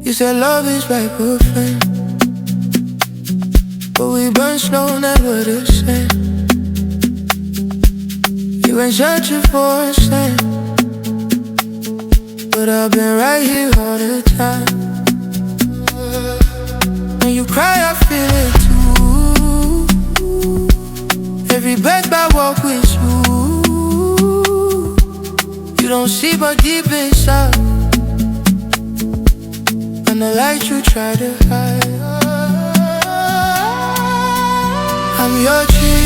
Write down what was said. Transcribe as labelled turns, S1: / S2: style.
S1: You said love is right, but friend. But we burn snow, never the same. You ain't searching for a sign, but I've been right here all the time. When you cry, I feel it too. Every breath I walk with you. You don't see but deep inside, and the light you try to hide. I'm your dream.